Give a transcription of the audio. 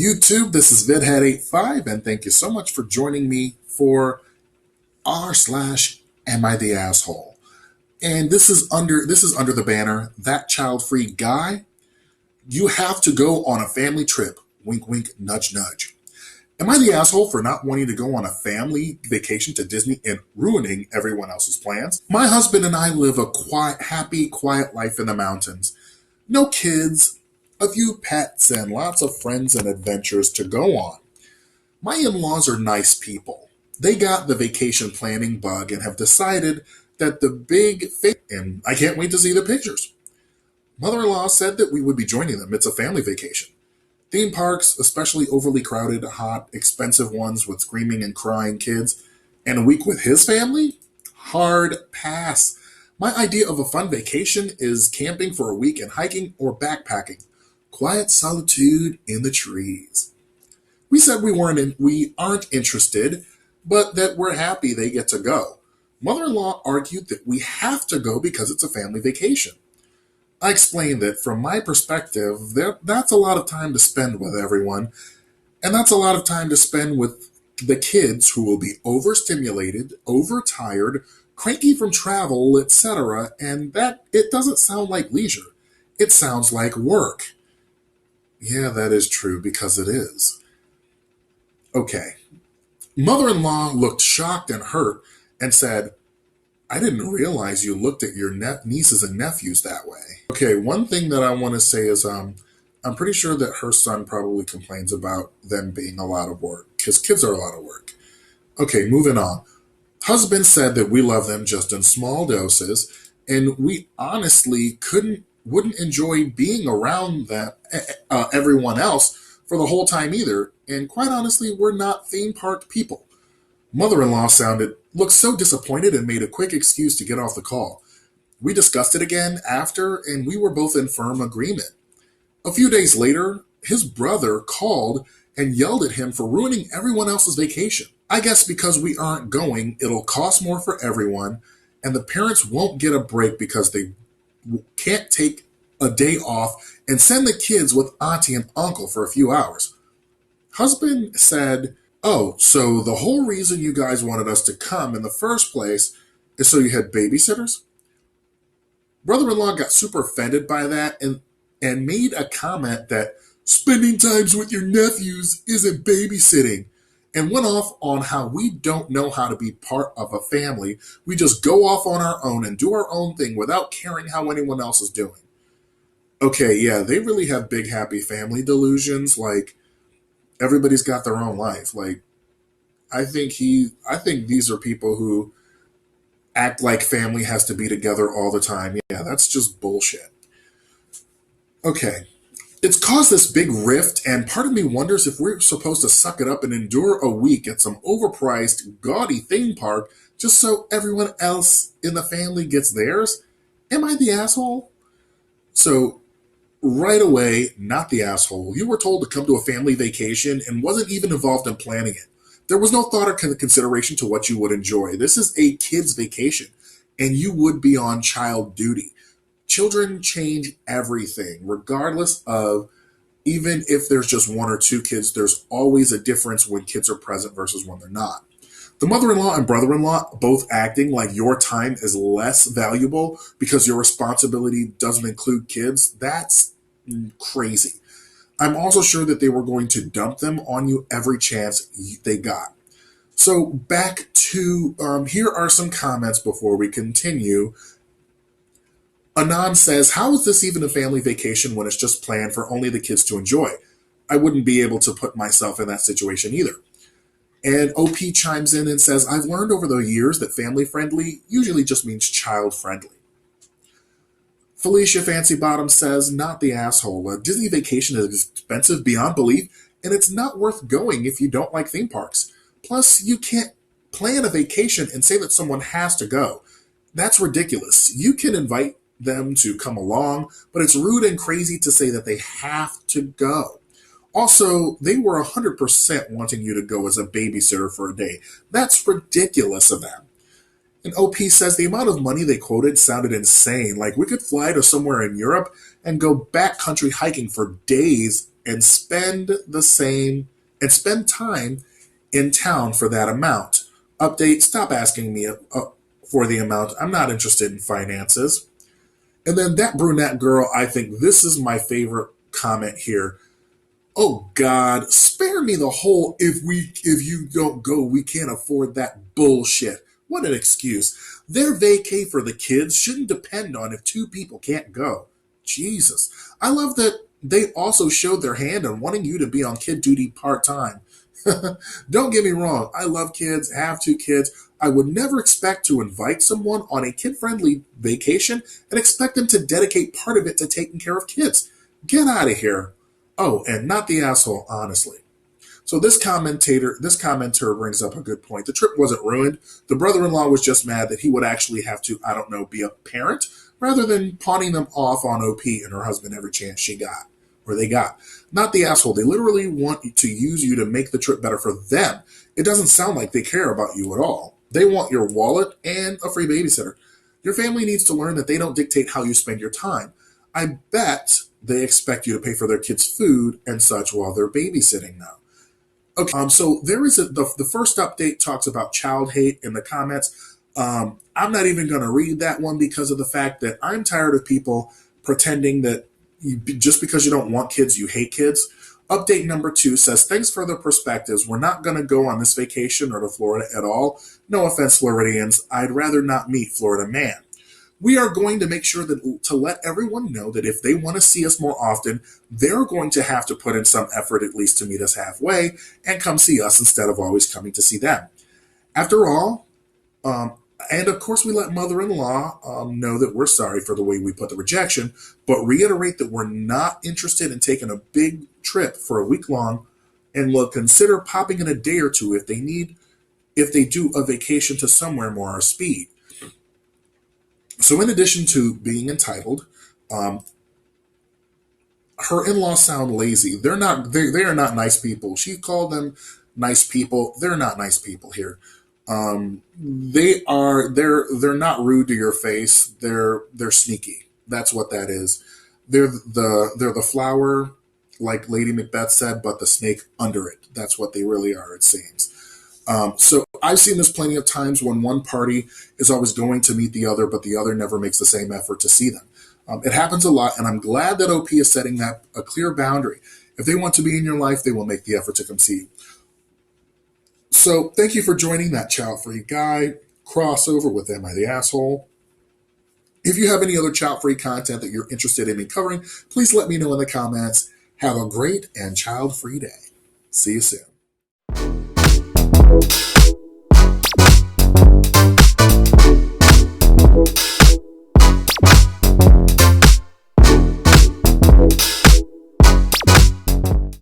YouTube, this is VidHead85, and thank you so much for joining me for r/Am I the Asshole? And this is under the banner That Child-Free Guy. You have to go on a family trip. Wink, wink, nudge, nudge. Am I the asshole for not wanting to go on a family vacation to Disney and ruining everyone else's plans? My husband and I live a quiet, happy, quiet life in the mountains. No kids, a few pets, and lots of friends and adventures to go on. My in-laws are nice people. They got the vacation planning bug and have decided that the big thing, and I can't wait to see the pictures. Mother-in-law said that we would be joining them. It's a family vacation. Theme parks, especially overly crowded, hot, expensive ones with screaming and crying kids, and a week with his family? Hard pass. My idea of a fun vacation is camping for a week and hiking or backpacking. Quiet solitude in the trees. We said we aren't interested, but that we're happy they get to go. Mother-in-law argued that we have to go because it's a family vacation. I explained that from my perspective, that's a lot of time to spend with everyone, and that's a lot of time to spend with the kids who will be overstimulated, overtired, cranky from travel, etc., and that it doesn't sound like leisure. It sounds like work. Yeah, that is true because it is. Okay. Mother-in-law looked shocked and hurt and said, I didn't realize you looked at your nieces and nephews that way. Okay, one thing that I want to say is I'm pretty sure that her son probably complains about them being a lot of work, because kids are a lot of work. Okay, moving on. Husband said that we love them just in small doses, and we honestly wouldn't enjoy being around everyone else for the whole time either, and quite honestly, we're not theme park people. Mother-in-law looked so disappointed and made a quick excuse to get off the call. We discussed it again after, and we were both in firm agreement. A few days later, his brother called and yelled at him for ruining everyone else's vacation. I guess because we aren't going, it'll cost more for everyone, and the parents won't get a break because they can't take a day off and send the kids with auntie and uncle for a few hours. Husband said, oh, so the whole reason you guys wanted us to come in the first place is so you had babysitters? Brother-in-law got super offended by that and made a comment that spending times with your nephews isn't babysitting, and went off on how we don't know how to be part of a family. We just go off on our own and do our own thing without caring how anyone else is doing. Okay, yeah, they really have big happy family delusions, like everybody's got their own life. Like, I think these are people who act like family has to be together all the time. Yeah, that's just bullshit. Okay. It's caused this big rift, and part of me wonders if we're supposed to suck it up and endure a week at some overpriced, gaudy theme park just so everyone else in the family gets theirs? Am I the asshole? So, right away, not the asshole. You were told to come to a family vacation and wasn't even involved in planning it. There was no thought or consideration to what you would enjoy. This is a kid's vacation, and you would be on child duty. Children change everything, regardless of, even if there's just one or two kids, there's always a difference when kids are present versus when they're not. The mother-in-law and brother-in-law both acting like your time is less valuable because your responsibility doesn't include kids, that's crazy. I'm also sure that they were going to dump them on you every chance they got. So back to, here are some comments before we continue. Anon says, how is this even a family vacation when it's just planned for only the kids to enjoy? I wouldn't be able to put myself in that situation either. And OP chimes in and says, I've learned over the years that family-friendly usually just means child-friendly. Felicia Fancy Bottom says, not the asshole. A Disney vacation is expensive beyond belief, and it's not worth going if you don't like theme parks. Plus, you can't plan a vacation and say that someone has to go. That's ridiculous. You can invite them to come along, but it's rude and crazy to say that they have to go. Also, they were 100% wanting you to go as a babysitter for a day. That's ridiculous of them. And OP says the amount of money they quoted sounded insane. Like, we could fly to somewhere in Europe and go backcountry hiking for days and spend time in town for that amount. Update, stop asking me for the amount. I'm not interested in finances. And then that brunette girl, I think this is my favorite comment here. Oh God, spare me the whole if you don't go, we can't afford that bullshit. What an excuse. Their vacay for the kids shouldn't depend on if two people can't go. Jesus. I love that they also showed their hand on wanting you to be on kid duty part-time. Don't get me wrong, I love kids, have two kids. I would never expect to invite someone on a kid-friendly vacation and expect them to dedicate part of it to taking care of kids. Get out of here. Oh, and not the asshole, honestly. So this commenter brings up a good point. The trip wasn't ruined. The brother-in-law was just mad that he would actually have to, I don't know, be a parent rather than pawning them off on OP and her husband every chance she got or they got. Not the asshole. They literally want to use you to make the trip better for them. It doesn't sound like they care about you at all. They want your wallet and a free babysitter. Your family needs to learn that they don't dictate how you spend your time. I bet they expect you to pay for their kids' food and such while they're babysitting now. Okay, so there is the first update talks about child hate in the comments. I'm not even going to read that one because of the fact that I'm tired of people pretending that just because you don't want kids, you hate kids. Update number 2 says, thanks for the perspectives. We're not going to go on this vacation or to Florida at all. No offense, Floridians. I'd rather not meet Florida man. We are going to make sure that to let everyone know that if they want to see us more often, they're going to have to put in some effort at least to meet us halfway and come see us instead of always coming to see them. After all, and of course we let mother-in-law know that we're sorry for the way we put the rejection, but reiterate that we're not interested in taking a big trip for a week long and will consider popping in a day or two if they do a vacation to somewhere more our speed. So in addition to being entitled, her in-laws sound lazy. They are not nice people. She called them nice people. They're not nice people here. They're not rude to your face. They're sneaky. That's what that is. They're the flower, like Lady Macbeth said, but the snake under it. That's what they really are, it seems. So I've seen this plenty of times when one party is always going to meet the other, but the other never makes the same effort to see them. It happens a lot, and I'm glad that OP is setting that a clear boundary. If they want to be in your life, they will make the effort to come see you. So thank you for joining that child-free guy crossover with Am I the Asshole? If you have any other child-free content that you're interested in me covering, please let me know in the comments. Have a great and child-free day. See you soon.